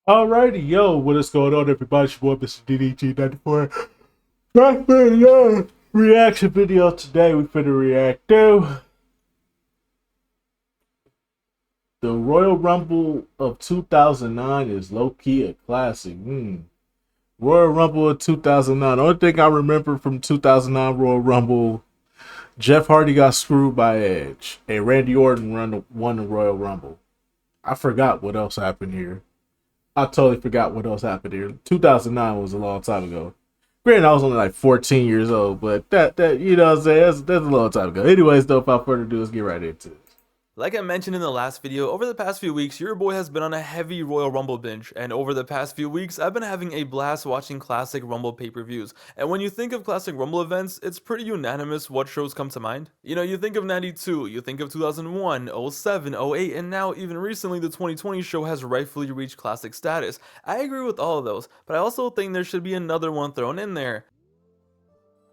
Alrighty, yo, what is going on, everybody? It's your boy, Mr. DDG94. Back for another reaction video. Today, we finna react to the Royal Rumble of 2009 is low-key a classic. Royal Rumble of 2009. The only thing I remember from 2009 Royal Rumble, Jeff Hardy got screwed by Edge, and Randy Orton won the Royal Rumble. I forgot what else happened here. I totally forgot what else happened here. 2009 was a long time ago. Granted, I was only like 14 years old, but that you know what I'm saying? That's a long time ago. Anyways, though, without further ado, let's get right into it. Like I mentioned in the last video, over the past few weeks, your boy has been on a heavy Royal Rumble binge, and over the past few weeks, I've been having a blast watching classic Rumble pay-per-views. And when you think of classic Rumble events, it's pretty unanimous what shows come to mind. You know, you think of 92, you think of 2001, 07, 08, and now even recently the 2020 show has rightfully reached classic status. I agree with all of those, but I also think there should be another one thrown in there.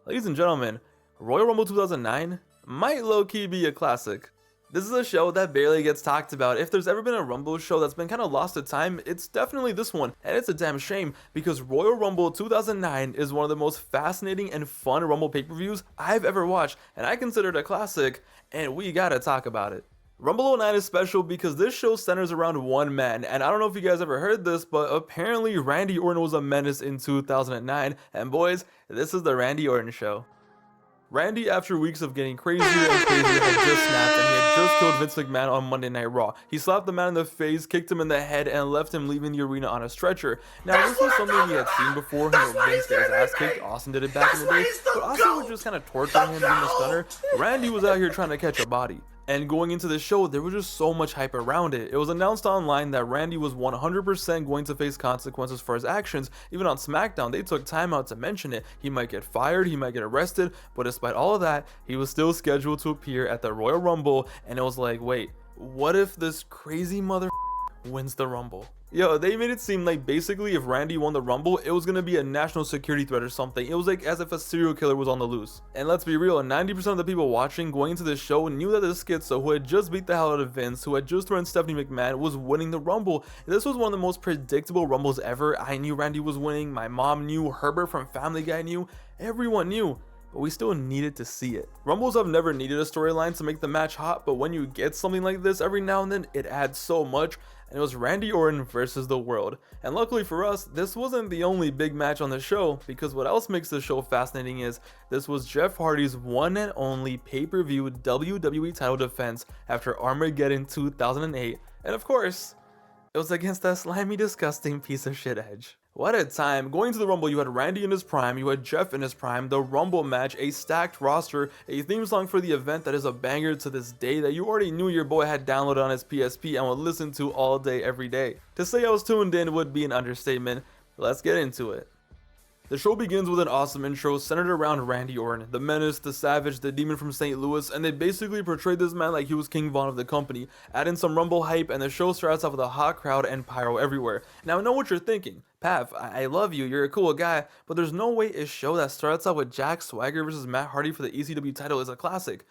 Ladies and gentlemen, Royal Rumble 2009 might low-key be a classic. This is a show that barely gets talked about. If there's ever been a Rumble show that's been kind of lost to time, it's definitely this one. And it's a damn shame because Royal Rumble 2009 is one of the most fascinating and fun Rumble pay-per-views I've ever watched. And I consider it a classic, and we gotta talk about it. Rumble '09 is special because this show centers around one man, and I don't know if you guys ever heard this, but apparently Randy Orton was a menace in 2009, and boys, this is the Randy Orton show. Randy, after weeks of getting crazier and crazier, had just snapped and he had just killed Vince McMahon on Monday Night Raw. He slapped the man in the face, kicked him in the head, and left him leaving the arena on a stretcher. Now, this was something we had seen before. Vince got his ass kicked. Austin did it back in the day. But Austin was just kind of torturing him, being a stunner. Randy was out here trying to catch a body. And going into the show, there was just so much hype around it. It was announced online that Randy was 100% going to face consequences for his actions. Even on SmackDown, they took time out to mention it. He might get fired, he might get arrested, but despite all of that, he was still scheduled to appear at the Royal Rumble, and it was like, wait, what if this crazy mother wins the Rumble? Yo, they made it seem like basically if Randy won the Rumble, it was gonna be a national security threat or something. It was like as if a serial killer was on the loose. And let's be real, 90% of the people watching going into this show knew that this schizo who had just beat the hell out of Vince, who had just thrown Stephanie McMahon, was winning the Rumble. This was one of the most predictable Rumbles ever. I knew Randy was winning, my mom knew, Herbert from Family Guy knew, everyone knew. But we still needed to see it. Rumbles have never needed a storyline to make the match hot, but when you get something like this every now and then, it adds so much, and it was Randy Orton versus the world. And luckily for us, this wasn't the only big match on the show, because what else makes the show fascinating is this was Jeff Hardy's one and only pay-per-view WWE title defense after Armageddon 2008, and of course, it was against that slimy, disgusting piece of shit Edge. What a time. Going to the Rumble, you had Randy in his prime, you had Jeff in his prime, the Rumble match, a stacked roster, a theme song for the event that is a banger to this day that you already knew your boy had downloaded on his PSP and would listen to all day, every day. To say I was tuned in would be an understatement. Let's get into it. The show begins with an awesome intro centered around Randy Orton, the menace, the savage, the demon from St. Louis, and they basically portrayed this man like he was King Von of the company. Add in some Rumble hype and the show starts off with a hot crowd and pyro everywhere. Now I know what you're thinking. Pav, I love you, you're a cool guy, but there's no way a show that starts out with Jack Swagger versus Matt Hardy for the ECW title is a classic.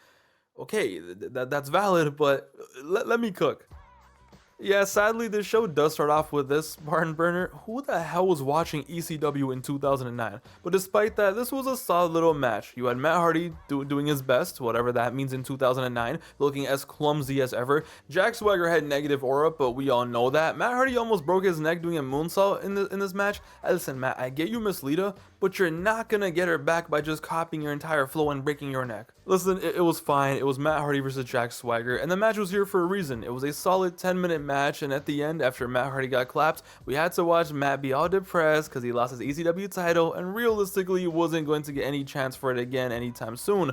Okay, that's valid, but let me cook. Yeah, sadly, this show does start off with this barn burner. Who the hell was watching ECW in 2009? But despite that, this was a solid little match. You had Matt Hardy doing his best, whatever that means in 2009, looking as clumsy as ever. Jack Swagger had negative aura, but we all know that. Matt Hardy almost broke his neck doing a moonsault in this match. Listen, Matt, I get you Miss Lita, but you're not gonna get her back by just copying your entire flow and breaking your neck. Listen, it was fine. It was Matt Hardy versus Jack Swagger, and the match was here for a reason. It was a solid 10-minute match, and at the end, after Matt Hardy got clapped, we had to watch Matt be all depressed because he lost his ECW title, and realistically wasn't going to get any chance for it again anytime soon.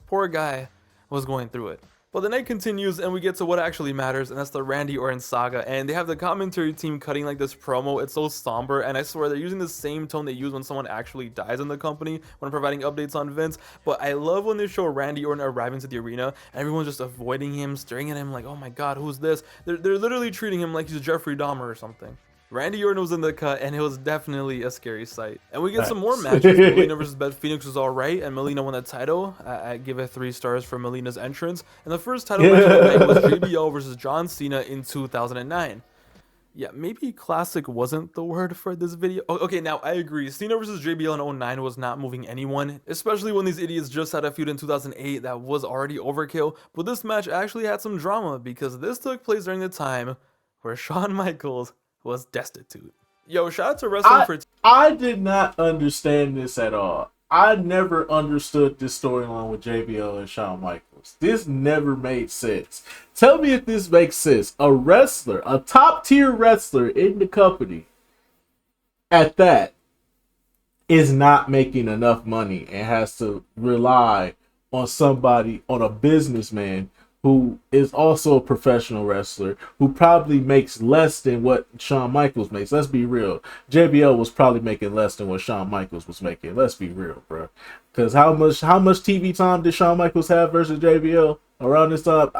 Poor guy was going through it. But the night continues and we get to what actually matters, and that's the Randy Orton saga, and they have the commentary team cutting like this promo. It's so somber, and I swear they're using the same tone they use when someone actually dies in the company when providing updates on Vince. But I love when they show Randy Orton arriving to the arena and everyone's just avoiding him, staring at him like, oh my god, who's this? They're literally treating him like he's Jeffrey Dahmer or something. Randy Orton was in the cut, and it was definitely a scary sight. And we get some more matches. Melina versus Beth Phoenix was alright, and Melina won the title. I give it 3 stars for Melina's entrance. And the first title match of the night was JBL versus John Cena in 2009. Yeah, maybe classic wasn't the word for this video. Okay, now I agree. Cena versus JBL in '09 was not moving anyone, especially when these idiots just had a feud in 2008 that was already overkill. But this match actually had some drama because this took place during the time where Shawn Michaels was destitute. Yo, shout out to wrestling I for I did not understand this at all. I never understood this storyline with JBL and Shawn Michaels. This never made sense. Tell me if this makes sense. A wrestler, a top tier wrestler in the company, at that, is not making enough money and has to rely on somebody, on a businessman who is also a professional wrestler who probably makes less than what Shawn Michaels makes. Let's be real. JBL was probably making less than what Shawn Michaels was making. Let's be real, bro. Because how much TV time did Shawn Michaels have versus JBL around this time?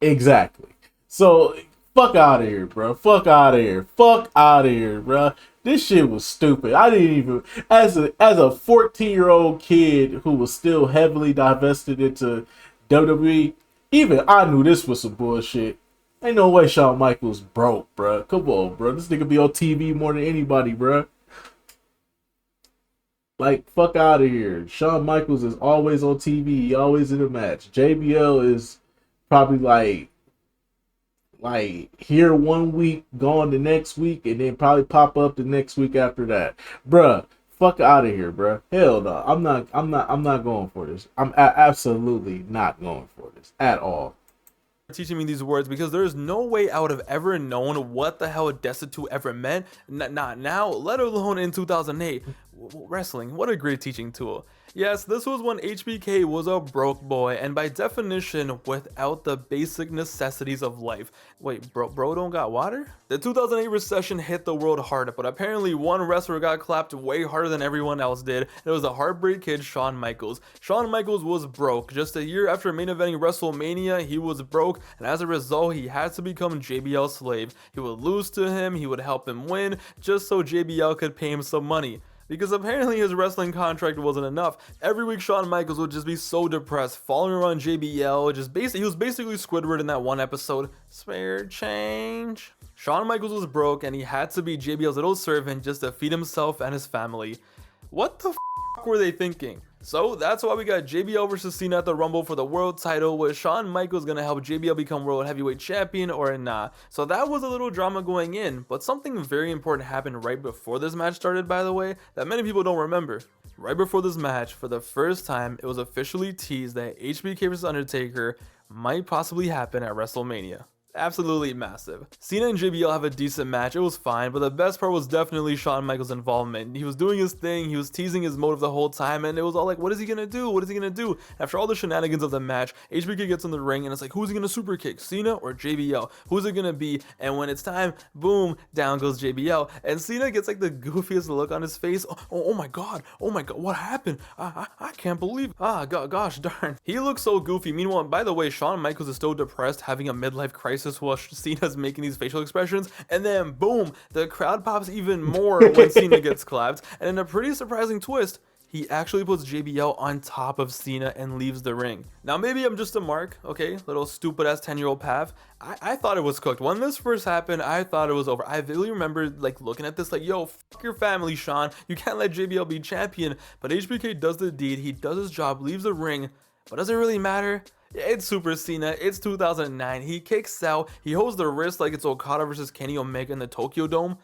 Exactly. So fuck out of here, bro. Fuck out of here. Fuck out of here, bro. This shit was stupid. I didn't even, as a 14-year-old kid who was still heavily divested into WWE, even I knew this was some bullshit. Ain't no way Shawn Michaels broke, bro. Come on, bro. This nigga be on TV more than anybody, bro. Like, fuck out of here. Shawn Michaels is always on TV. He always in a match. JBL is probably like here one week, gone the next week, and then probably pop up the next week after that. Bruh, fuck out of here, bruh. Hell no. I'm not going for this. I'm absolutely not going for this at all. teaching me these words because there's no way I would have ever known what the hell destitute ever meant. Not now, let alone in 2008. Wrestling, what a great teaching tool. Yes, this was when HBK was a broke boy, and by definition, without the basic necessities of life. Wait, bro don't got water? The 2008 recession hit the world hard, but apparently one wrestler got clapped way harder than everyone else did, and it was the Heartbreak Kid, Shawn Michaels. Shawn Michaels was broke. Just a year after main eventing WrestleMania, he was broke, and as a result, he had to become JBL's slave. He would lose to him, he would help him win, just so JBL could pay him some money. Because apparently his wrestling contract wasn't enough. Every week Shawn Michaels would just be so depressed, following around JBL, he was basically Squidward in that one episode. Spare change. Shawn Michaels was broke and he had to be JBL's little servant just to feed himself and his family. What the f were they thinking? So that's why we got JBL versus Cena at the Rumble for the world title. Was Shawn Michaels gonna help JBL become world heavyweight champion or not? So that was a little drama going in, but something very important happened right before this match started, by the way, that many people don't remember. Right before this match, for the first time, it was officially teased that HBK vs Undertaker might possibly happen at WrestleMania. Absolutely massive. Cena and JBL have a decent match, it was fine, but the best part was definitely Shawn Michaels' involvement. He was doing his thing, he was teasing his motive the whole time, and it was all like, what is he gonna do? What is he gonna do? After all the shenanigans of the match, HBK gets in the ring, and it's like, who's he gonna super kick, Cena or JBL? Who's it gonna be? And when it's time, boom, down goes JBL, and Cena gets like the goofiest look on his face. Oh my god, what happened? I can't believe, gosh darn. He looks so goofy. Meanwhile, by the way, Shawn Michaels is still depressed, having a midlife crisis while Cena's making these facial expressions, and then boom, the crowd pops even more when Cena gets clapped, and in a pretty surprising twist, he actually puts JBL on top of Cena and leaves the ring. Now maybe I'm just a mark, okay, little stupid ass 10-year-old Pav. I thought it was cooked. When this first happened, I thought it was over. I really remember like looking at this like, yo, fuck your family, Shawn. You can't let JBL be champion. But HBK does the deed, he does his job, leaves the ring, but does it really matter? It's Super Cena, it's 2009, he kicks out, he holds the wrist like it's Okada versus Kenny Omega in the Tokyo Dome.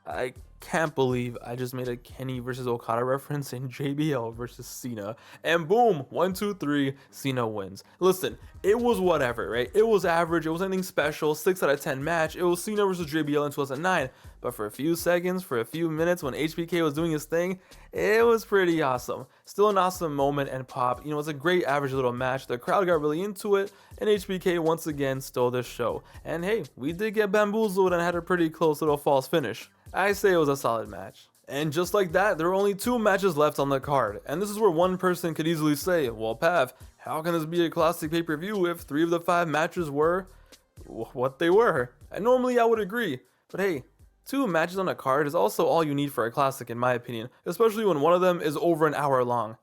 I can't believe I just made a Kenny versus Okada reference in JBL versus Cena. And boom, 1, 2, 3, Cena wins. Listen, it was whatever, right? It was average, it wasn't anything special, 6 out of 10 match. It was Cena versus JBL in 2009. But for a few seconds, for a few minutes when HBK was doing his thing, it was pretty awesome. Still an awesome moment and pop. You know, it's a great average little match. The crowd got really into it, and HBK once again stole the show. And hey, we did get bamboozled and had a pretty close little false finish. I say it was a solid match. And just like that, there are only 2 matches left on the card. And this is where one person could easily say, well, Pav, how can this be a classic pay-per-view if 3 of the 5 matches were what they were? And normally I would agree, but hey, 2 matches on a card is also all you need for a classic in my opinion, especially when one of them is over an hour long.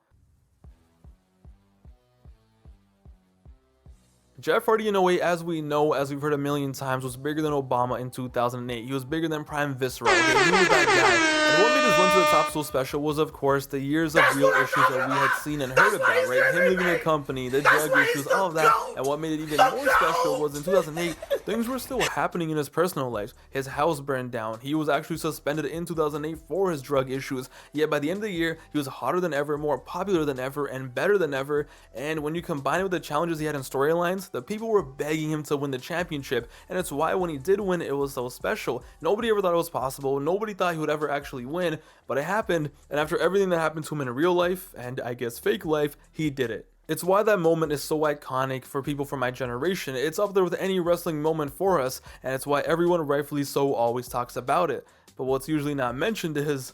Jeff Hardy in a way, as we know, as we've heard a million times, was bigger than Obama in 2008. He was bigger than Prime Viscera. Okay? He was that guy. And what made his run to the top so special was, of course, the years of real issues that we had seen and heard about, right? Him leaving the company, the drug issues, all of that. And what made it even more special was in 2008, things were still happening in his personal life. His house burned down. He was actually suspended in 2008 for his drug issues. Yet by the end of the year, he was hotter than ever, more popular than ever, and better than ever. And when you combine it with the challenges he had in storylines, the people were begging him to win the championship, and it's why when he did win, it was so special. Nobody ever thought it was possible. Nobody thought he would ever actually win, but it happened, and after everything that happened to him in real life, and I guess fake life, he did it. It's why that moment is so iconic for people from my generation. It's up there with any wrestling moment for us, and it's why everyone rightfully so always talks about it. But what's usually not mentioned is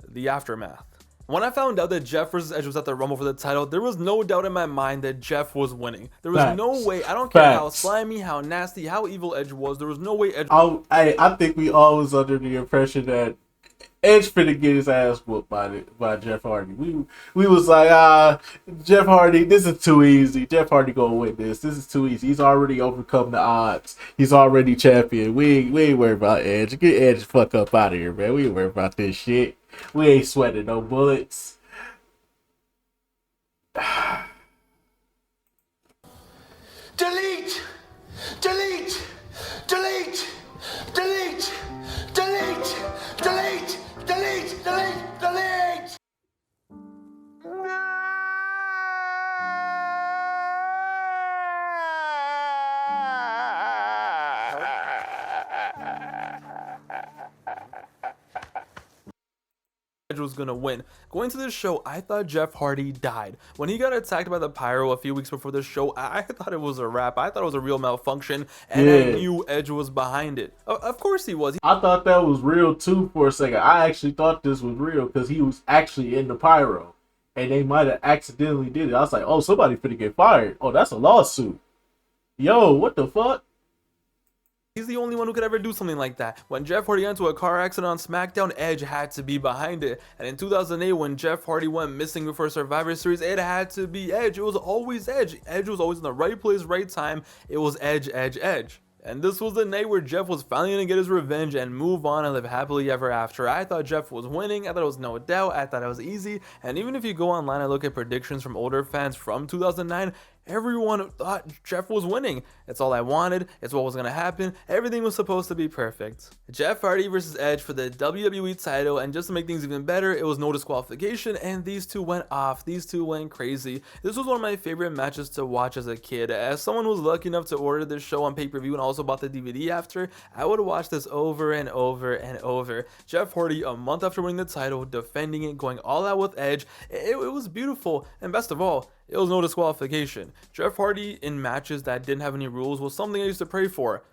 the aftermath. When I found out that Jeff vs. Edge was at the Rumble for the title, there was no doubt in my mind that Jeff was winning. There was no way. I don't care how slimy, how nasty, how evil Edge was. There was no way Edge. I think we all was under the impression that Edge finna get his ass whooped by Jeff Hardy. We was like, Jeff Hardy, this is too easy. Jeff Hardy gonna win this. This is too easy. He's already overcome the odds. He's already champion. We ain't worried about Edge. Get Edge the fuck up out of here, man. We ain't worried about this shit. We ain't sweating no bullets. Delete! Delete! Delete! Delete! Delete! Delete! Delete! Delete! Delete! Edge was gonna win. Going to this show, I thought Jeff Hardy died. When he got attacked by the pyro a few weeks before the show, I thought it was a wrap. I thought it was a real malfunction, and I knew Edge was behind it. Of course he was. I thought that was real too for a second. I actually thought this was real because he was actually in the pyro, and they might have accidentally did it. I was like, oh, somebody finna get fired. Oh, that's a lawsuit. Yo, what the fuck? He's the only one who could ever do something like that. When Jeff Hardy got into a car accident on SmackDown, Edge had to be behind it. And in 2008, when Jeff Hardy went missing before Survivor Series, it had to be Edge. It was always Edge. Edge was always in the right place, right time. It was Edge, Edge, Edge. And this was the night where Jeff was finally going to get his revenge and move on and live happily ever after. I thought Jeff was winning. I thought it was no doubt. I thought it was easy. And even if you go online and look at predictions from older fans from 2009, everyone thought Jeff was winning. It's all I wanted. It's what was going to happen. Everything was supposed to be perfect. Jeff Hardy versus Edge for the WWE title, and just to make things even better, it was no disqualification, and these two went off. These two went crazy. This was one of my favorite matches to watch as a kid. As someone who was lucky enough to order this show on pay-per-view and also bought the DVD after, I would watch this over and over and over. Jeff Hardy, a month after winning the title, defending it, going all out with Edge. It was beautiful, and best of all, it was no disqualification. Jeff Hardy in matches that didn't have any rules was something I used to pray for.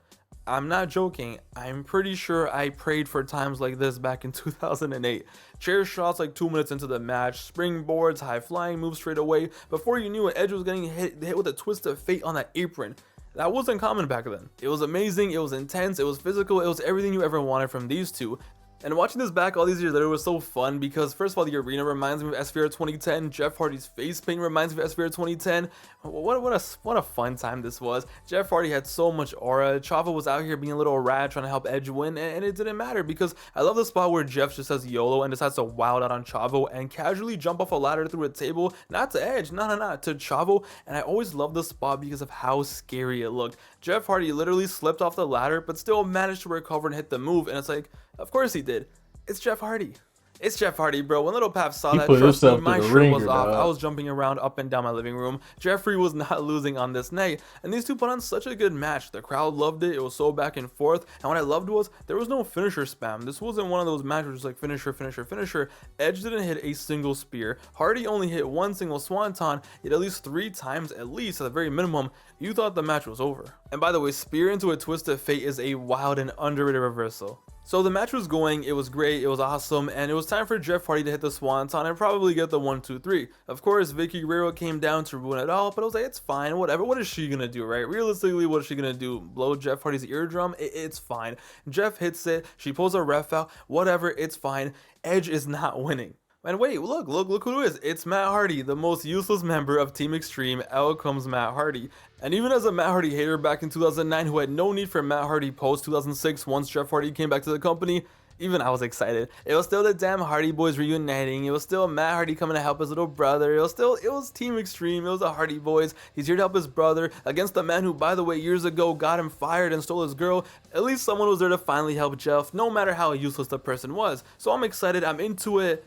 I'm not joking. I'm pretty sure I prayed for times like this back in 2008. Chair shots like 2 minutes into the match, springboards, high flying moves straight away. Before you knew it, Edge was getting hit with a twist of fate on that apron. That wasn't common back then. It was amazing, it was intense, it was physical, it was everything you ever wanted from these two. And watching this back all these years later was so fun because first of all, the arena reminds me of SVR 2010. Jeff Hardy's face paint reminds me of SVR 2010. What a fun time this was. Jeff Hardy had so much aura. Chavo was out here being a little rat trying to help Edge win, and it didn't matter because I love the spot where Jeff just says YOLO and decides to wild out on Chavo and casually jump off a ladder through a table, not to Edge, no, to Chavo. And I always loved the spot because of how scary it looked. Jeff Hardy literally slipped off the ladder but still managed to recover and hit the move, and it's like, of course he did. It's Jeff Hardy. It's Jeff Hardy, bro. When Little Pav saw that, trust me, my shirt was off. I was jumping around up and down my living room. Jeffrey was not losing on this night, and these two put on such a good match. The crowd loved it. It was so back and forth, and what I loved was there was no finisher spam. This wasn't one of those matches like finisher, finisher, finisher. Edge didn't hit a single spear. Hardy only hit one single swanton, yet at least 3 times, at least at the very minimum, you thought the match was over. And by the way, spear into a twist of fate is a wild and underrated reversal. So the match was going, it was great, it was awesome, and it was time for Jeff Hardy to hit the swanton and probably get the 1, 2, 3. Of course, Vicky Guerrero came down to ruin it all, but I was like, it's fine, whatever. What is she gonna do, right? Realistically, what is she gonna do? Blow Jeff Hardy's eardrum? It's fine. Jeff hits it, she pulls a ref out, whatever, it's fine. Edge is not winning. And wait, look who it is. It's Matt Hardy, the most useless member of Team Extreme. Out comes Matt Hardy. And even as a Matt Hardy hater back in 2009 who had no need for Matt Hardy post 2006 once Jeff Hardy came back to the company, even I was excited. It was still the damn Hardy boys reuniting. It was still Matt Hardy coming to help his little brother. It was Team Extreme. It was the Hardy boys. He's here to help his brother against the man who, by the way, years ago got him fired and stole his girl. At least someone was there to finally help Jeff, no matter how useless the person was. So I'm excited. I'm into it.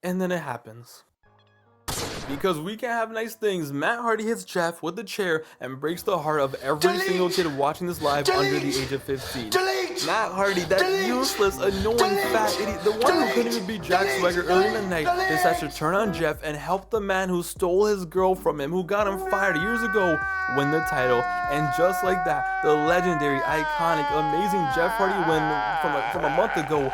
And then it happens. Because we can't have nice things, Matt Hardy hits Jeff with the chair and breaks the heart of every single kid watching this live under the age of 15. Matt Hardy, that useless, annoying, fat idiot, the one who couldn't even beat Jack Swagger early in the night, decides to turn on Jeff and help the man who stole his girl from him, who got him fired years ago, win the title. And just like that, the legendary, iconic, amazing Jeff Hardy win from a month ago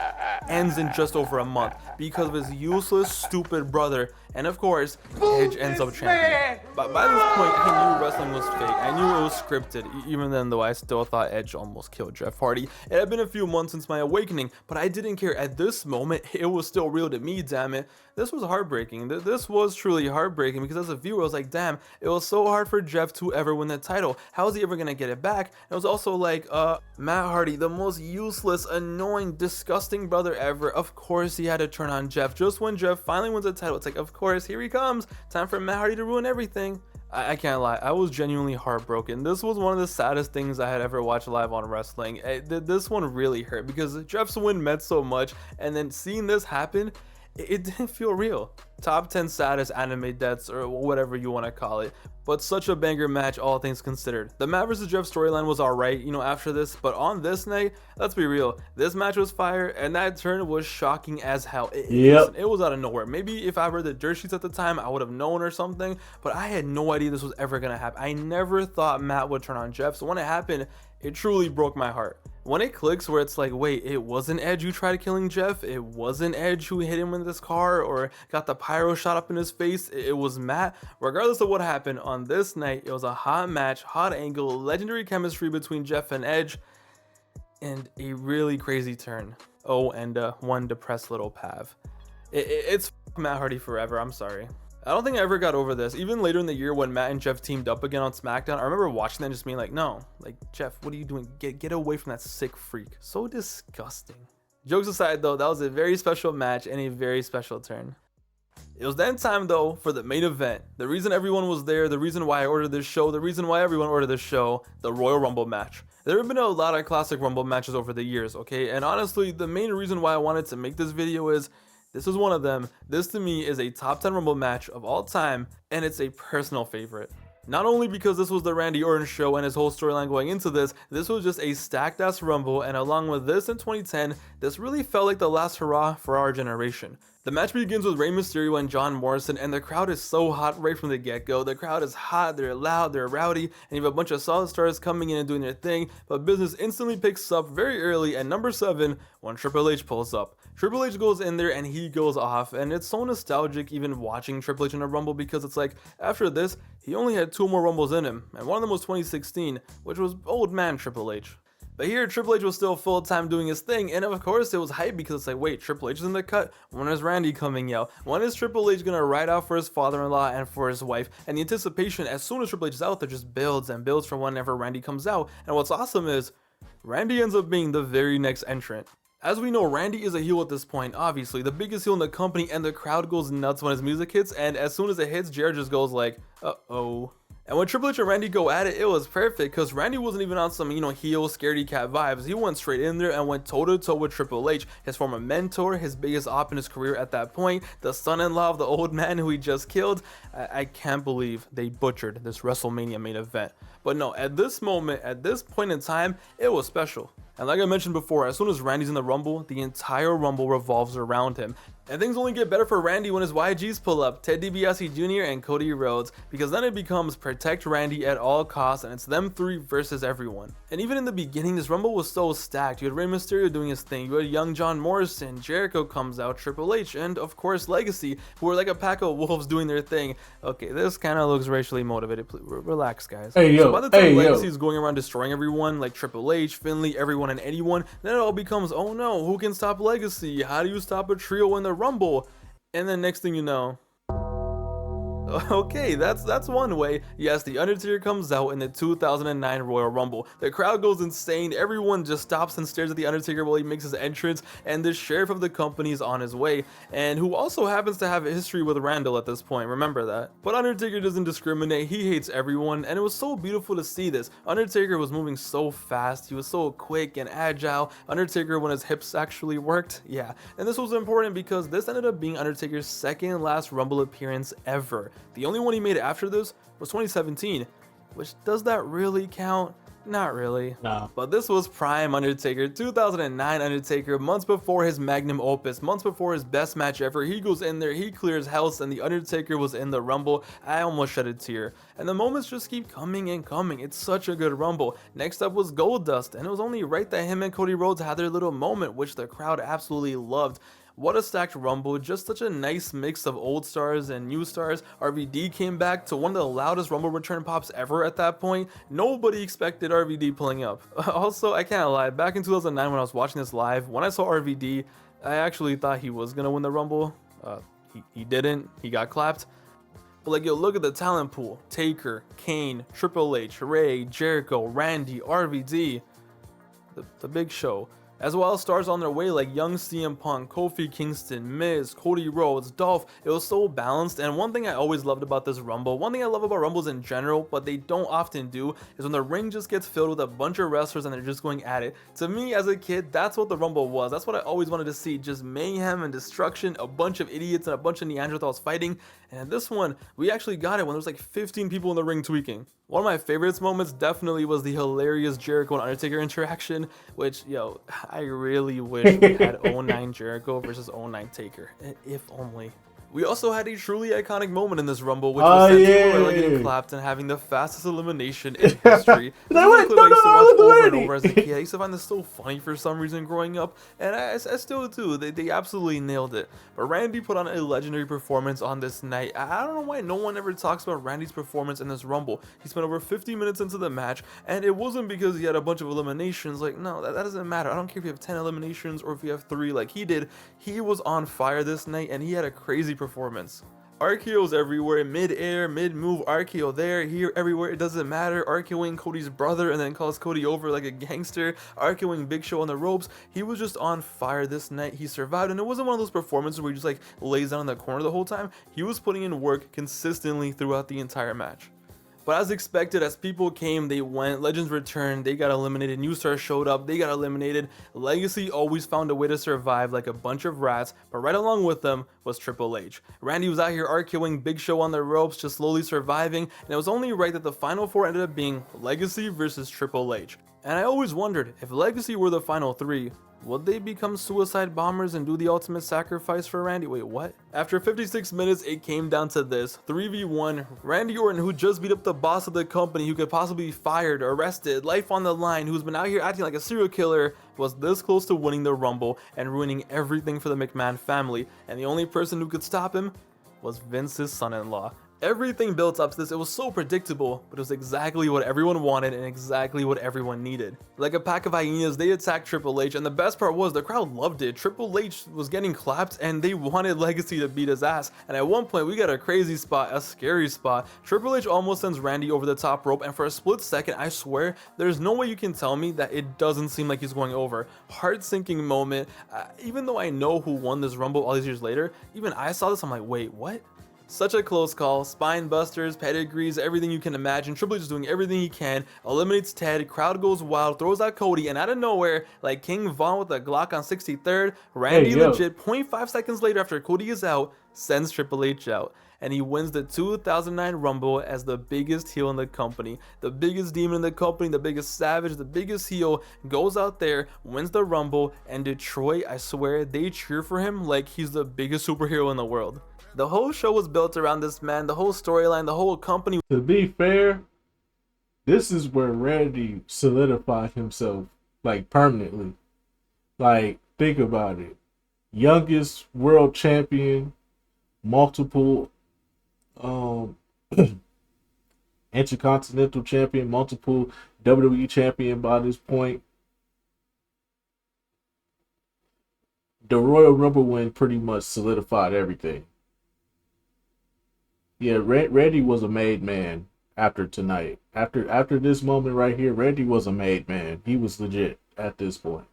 ends in just over a month because of his useless, stupid brother. And of course, Edge ends up champion. But by this point, I knew wrestling was fake. I knew it was scripted. Even then, though, I still thought Edge almost killed Jeff Hardy. It had been a few months since my awakening, but I didn't care. At this moment, it was still real to me, damn it. This was heartbreaking. This was truly heartbreaking because as a viewer, I was like, damn, it was so hard for Jeff to ever win the title. How is he ever gonna get it back? And it was also like, Matt Hardy, the most useless, annoying, disgusting brother ever. Of course, he had to turn on Jeff. Just when Jeff finally wins the title, it's like, of course, here he comes. Time for Matt Hardy to ruin everything. I can't lie, I was genuinely heartbroken. This was one of the saddest things I had ever watched live on wrestling. This one really hurt because Jeff's win meant so much, and then seeing this happen, it didn't feel real. Top 10 saddest anime deaths, or whatever you want to call it. But such a banger match, all things considered. The Matt vs. Jeff storyline was alright, you know, after this, but on this night, let's be real, this match was fire, and that turn was shocking as hell. Listen, it was out of nowhere. Maybe if I read the dirt sheets at the time, I would have known or something, but I had no idea this was ever gonna happen. I never thought Matt would turn on Jeff, so when it happened, it truly broke my heart. When it clicks where it's like, wait, it wasn't Edge who tried killing Jeff, it wasn't Edge who hit him with this car or got the pyro shot up in his face, it was Matt. Regardless of what happened on this night, it was a hot match, hot angle, legendary chemistry between Jeff and Edge, and a really crazy turn. Oh, and one depressed little Pav. It's Matt Hardy forever, I'm sorry. I don't think I ever got over this. Even later in the year when Matt and Jeff teamed up again on SmackDown, I remember watching that and just being like, no, like, Jeff, what are you doing? Get away from that sick freak. So disgusting. Jokes aside though, that was a very special match and a very special turn. It was then time though for the main event. The reason everyone was there, the reason why I ordered this show, the reason why everyone ordered this show, the Royal Rumble match. There have been a lot of classic Rumble matches over the years, okay? And honestly, the main reason why I wanted to make this video is this is one of them. This to me is a top 10 Rumble match of all time, and it's a personal favorite. Not only because this was the Randy Orton show and his whole storyline going into this was just a stacked ass Rumble, and along with this in 2010, this really felt like the last hurrah for our generation. The match begins with Rey Mysterio and John Morrison, and the crowd is so hot right from the get-go. The crowd is hot, they're loud, they're rowdy, and you have a bunch of solid stars coming in and doing their thing, but business instantly picks up very early at number 7 when Triple H pulls up. Triple H goes in there and he goes off, and it's so nostalgic even watching Triple H in a Rumble because it's like, after this, he only had 2 more Rumbles in him, and one of them was 2016, which was old man Triple H. But here, Triple H was still full-time doing his thing, and of course it was hype because it's like, wait, Triple H is in the cut? When is Randy coming out? When is Triple H gonna ride out for his father-in-law and for his wife? And the anticipation, as soon as Triple H is out there, just builds and builds for whenever Randy comes out. And what's awesome is, Randy ends up being the very next entrant. As we know, Randy is a heel at this point, obviously, the biggest heel in the company, and the crowd goes nuts when his music hits, and as soon as it hits, Jared just goes like, uh-oh. And when Triple H and Randy go at it, it was perfect because Randy wasn't even on some, heel scaredy cat vibes. He went straight in there and went toe to toe with Triple H, his former mentor, his biggest op in his career at that point, the son-in-law of the old man who he just killed. I can't believe they butchered this WrestleMania main event. But no, at this moment, at this point in time, it was special. And like I mentioned before, as soon as Randy's in the Rumble, the entire Rumble revolves around him. And things only get better for Randy when his YGs pull up, Ted DiBiase Jr. and Cody Rhodes, because then it becomes protect Randy at all costs, and it's them 3 versus everyone. And even in the beginning, this Rumble was so stacked. You had Rey Mysterio doing his thing, you had young John Morrison, Jericho comes out, Triple H, and of course Legacy, who are like a pack of wolves doing their thing. Okay, this kind of looks racially motivated. Please, relax, guys. So by the time Legacy is going around destroying everyone, like Triple H, Finley, everyone and anyone, then it all becomes, oh no, who can stop Legacy? How do you stop a trio in the Rumble? And then next thing you know, okay, that's one way. Yes, The Undertaker comes out in the 2009 Royal Rumble. The crowd goes insane. Everyone just stops and stares at The Undertaker while he makes his entrance, and the sheriff of the company is on his way, and who also happens to have a history with Randall at this point, remember that. But Undertaker doesn't discriminate, he hates everyone, and it was so beautiful to see this. Undertaker was moving so fast, he was so quick and agile. Undertaker when his hips actually worked, yeah. And this was important because this ended up being Undertaker's second last Rumble appearance ever. The only one he made after this was 2017, which does that really count? Not really. Nah. But this was prime Undertaker, 2009 Undertaker, months before his magnum opus, months before his best match ever. He goes in there, he clears house, and the Undertaker was in the Rumble. I almost shed a tear. And the moments just keep coming and coming. It's such a good Rumble. Next up was Goldust, and it was only right that him and Cody Rhodes had their little moment, which the crowd absolutely loved. What a stacked Rumble, just such a nice mix of old stars and new stars. RVD came back to one of the loudest Rumble return pops ever at that point. Nobody expected RVD pulling up. Also, I can't lie, back in 2009 when I was watching this live, when I saw RVD, I actually thought he was gonna win the Rumble. He didn't, he got clapped. But like, yo, look at the talent pool. Taker, Kane, Triple H, Ray, Jericho, Randy, RVD. The Big Show. As well as stars on their way like young CM Punk, Kofi Kingston, Miz, Cody Rhodes, Dolph. It was so balanced, and one thing I always loved about this Rumble, one thing I love about Rumbles in general, but they don't often do, is when the ring just gets filled with a bunch of wrestlers and they're just going at it. To me as a kid, that's what the Rumble was. That's what I always wanted to see, just mayhem and destruction, a bunch of idiots and a bunch of Neanderthals fighting. And in this one, we actually got it when there was like 15 people in the ring tweaking. One of my favorites moments definitely was the hilarious Jericho and Undertaker interaction, which, yo, I really wish we had 09 Jericho versus 09 Taker, if only. We also had a truly iconic moment in this Rumble, which was Santino getting clapped and having the fastest elimination in history. This is a clip I used to watch over and over as a kid. I used to find this so funny for some reason growing up, and I still do. They absolutely nailed it. But Randy put on a legendary performance on this night. I don't know why no one ever talks about Randy's performance in this Rumble. He spent over 50 minutes into the match, and it wasn't because he had a bunch of eliminations. Like, no, that doesn't matter. I don't care if you have 10 eliminations or if you have 3 like he did. He was on fire this night, and he had a crazy performance. RKO's everywhere, mid-air, mid-move, RKO there, here, everywhere, it doesn't matter. RKOing Cody's brother and then calls Cody over like a gangster. RKOing Big Show on the ropes. He was just on fire this night. He survived, and it wasn't one of those performances where he just like lays down in the corner the whole time. He was putting in work consistently throughout the entire match. But as expected, as people came, they went. Legends returned, they got eliminated. New stars showed up, they got eliminated. Legacy always found a way to survive like a bunch of rats, but right along with them was Triple H. Randy was out here RKOing Big Show on the ropes, just slowly surviving, and it was only right that the final 4 ended up being Legacy versus Triple H. And I always wondered, if Legacy were the final 3, would they become suicide bombers and do the ultimate sacrifice for Randy? Wait, what? After 56 minutes, it came down to this. 3v1. Randy Orton, who just beat up the boss of the company, who could possibly be fired, arrested, life on the line, who's been out here acting like a serial killer, was this close to winning the Rumble and ruining everything for the McMahon family. And the only person who could stop him was Vince's son-in-law. Everything built up to this. It was so predictable, but it was exactly what everyone wanted and exactly what everyone needed. Like a pack of hyenas, they attacked Triple H, and the best part was the crowd loved it. Triple H was getting clapped, and they wanted Legacy to beat his ass. And at one point, we got a crazy spot, a scary spot. Triple H almost sends Randy over the top rope, and for a split second, I swear, there's no way you can tell me that it doesn't seem like he's going over. Heart-sinking moment. Even though I know who won this Rumble all these years later, even I saw this, I'm like, wait, what? Such a close call. Spine busters, pedigrees, everything you can imagine. Triple H is doing everything he can, eliminates Ted, crowd goes wild, throws out Cody, and out of nowhere, like King Von with a Glock on 63rd, Randy legit 0.5 seconds later after Cody is out, sends Triple H out. And he wins the 2009 Rumble as the biggest heel in the company. The biggest demon in the company, the biggest savage, the biggest heel, goes out there, wins the Rumble, and Detroit, I swear, they cheer for him like he's the biggest superhero in the world. The whole show was built around this man, the whole storyline, the whole company. To be fair, this is where Randy solidified himself, like, permanently. Like, think about it. Youngest world champion, multiple intercontinental champion, multiple WWE champion by this point. the Royal Rumble win pretty much solidified everything. Yeah, Randy was a made man after tonight. After this moment right here, Randy was a made man. He was legit at this point.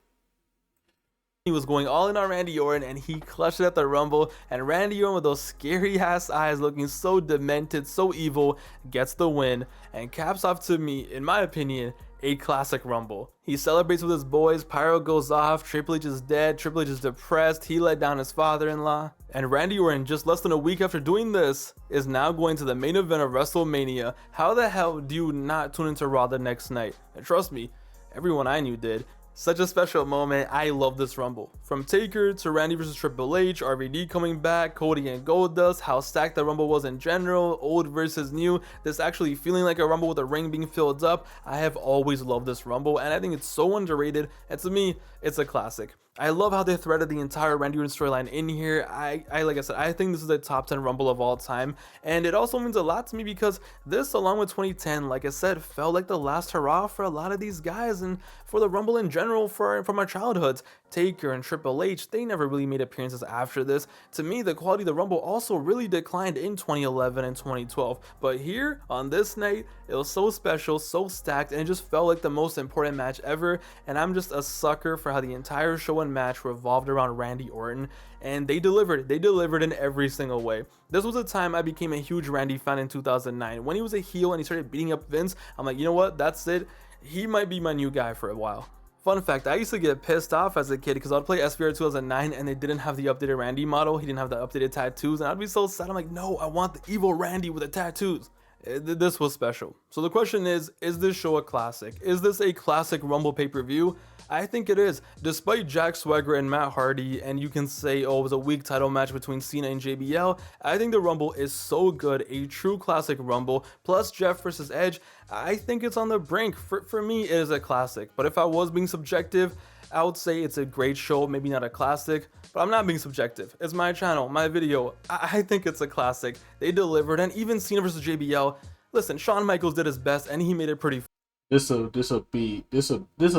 He was going all in on Randy Orton, and he clutched it at the Rumble. And Randy Orton, with those scary ass eyes, looking so demented, so evil, gets the win and caps off, to me, in my opinion, a classic Rumble. He celebrates with his boys, Pyro goes off, Triple H is dead, Triple H is depressed, he let down his father-in-law. And Randy Orton, just less than a week after doing this, is now going to the main event of WrestleMania. How the hell do you not tune into Raw the next night? And trust me, everyone I knew did. Such a special moment. I love this Rumble. From Taker to Randy versus Triple H, RVD coming back, Cody and Goldust, how stacked the Rumble was in general, old versus new, this actually feeling like a Rumble with a ring being filled up. I have always loved this Rumble, and I think it's so underrated, and to me, it's a classic. I love how they threaded the entire Randy Orton storyline in here. I like I said, I think this is the top 10 Rumble of all time, and it also means a lot to me because this, along with 2010, like I said, felt like the last hurrah for a lot of these guys and for the Rumble in general from our childhoods. Taker and Triple H, they never really made appearances after this. To me, the quality of the Rumble also really declined in 2011 and 2012, but here on this night, it was so special, so stacked, and it just felt like the most important match ever. And I'm just a sucker for how the entire show and match revolved around Randy Orton, and they delivered in every single way. This was a time I became a huge Randy fan in 2009. When he was a heel and he started beating up Vince, I'm like, you know what, that's it, he might be my new guy for a while. Fun fact, I used to get pissed off as a kid because I'd play SVR 2009 and they didn't have the updated Randy model. He didn't have the updated tattoos, and I'd be so sad. I'm like, no, I want the evil Randy with the tattoos. This was special. So the question is this show a classic? Is this a classic Rumble pay-per-view? I think it is. Despite Jack Swagger and Matt Hardy, and you can say, oh, it was a weak title match between Cena and JBL, I think the Rumble is so good, a true classic Rumble. Plus Jeff versus Edge, I think it's on the brink. For me, it is a classic. But if I was being subjective, I would say it's a great show, maybe not a classic, but I'm not being subjective. It's my channel, my video. I think it's a classic. They delivered, and even Cena versus JBL. Listen, Shawn Michaels did his best, and he made it pretty. This a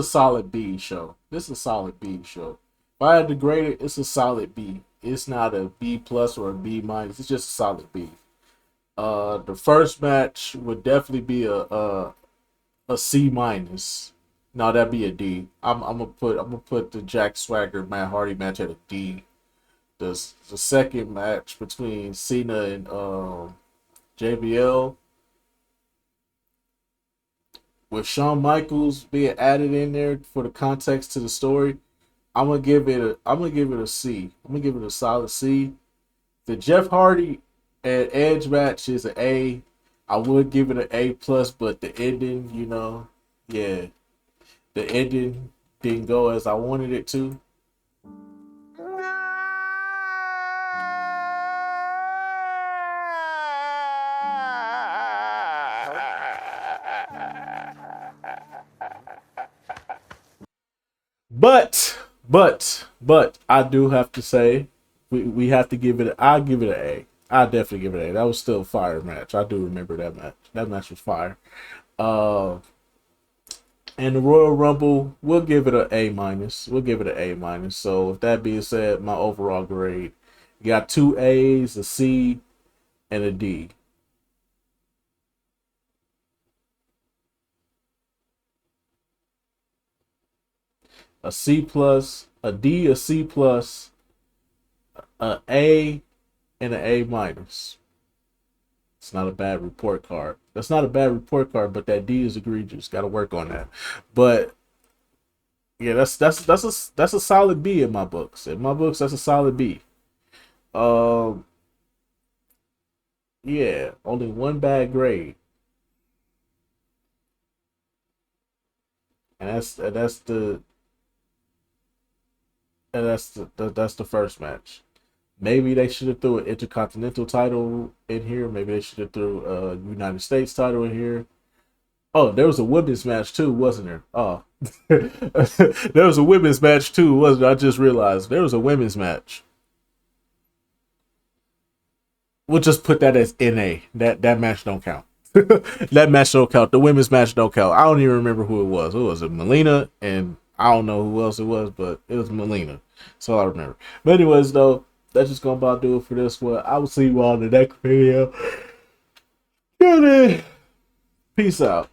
solid B show. This is a solid B show. If I had to grade it, it's a solid B. It's not a B plus or a B minus. It's just a solid B. The first match would definitely be a C minus. No, that'd be a D. I'm gonna put the Jack Swagger Matt Hardy match at a D. The second match between Cena and JBL, with Shawn Michaels being added in there for the context to the story, I'm gonna give it a C. I'm gonna give it a solid C. The Jeff Hardy and Edge match is an A. I would give it an A plus, but the ending, yeah, the ending didn't go as I wanted it to. But I do have to say, we have to give it. I'll give it an A. I definitely give it an A. That was still a fire match. I do remember that match. That match was fire. And the Royal Rumble, we'll give it an A minus. We'll give it an A minus. So with that being said, my overall grade, you got 2 A's, a C, and a D. A C plus, a D, a C plus, an A, and an A minus. It's not a bad report card. That's not a bad report card, but that D is egregious. Got to work on that. But yeah, that's a solid B in my books. In my books, that's a solid B. Yeah, only one bad grade, and that's the first match. Maybe they should have threw an Intercontinental title in here. Maybe they should have threw a United States title in here. Oh, there was a women's match too, wasn't there? Oh, there was a women's match too, wasn't there? I just realized there was a women's match. We'll just put that as NA. That match don't count. That match don't count. The women's match don't count. I don't even remember who it was. Who was it? Melina, and I don't know who else it was, but it was Melina. That's all I remember. But anyways, though, that's just gonna about do it for this one. I will see you all in the next video. Good. Peace out.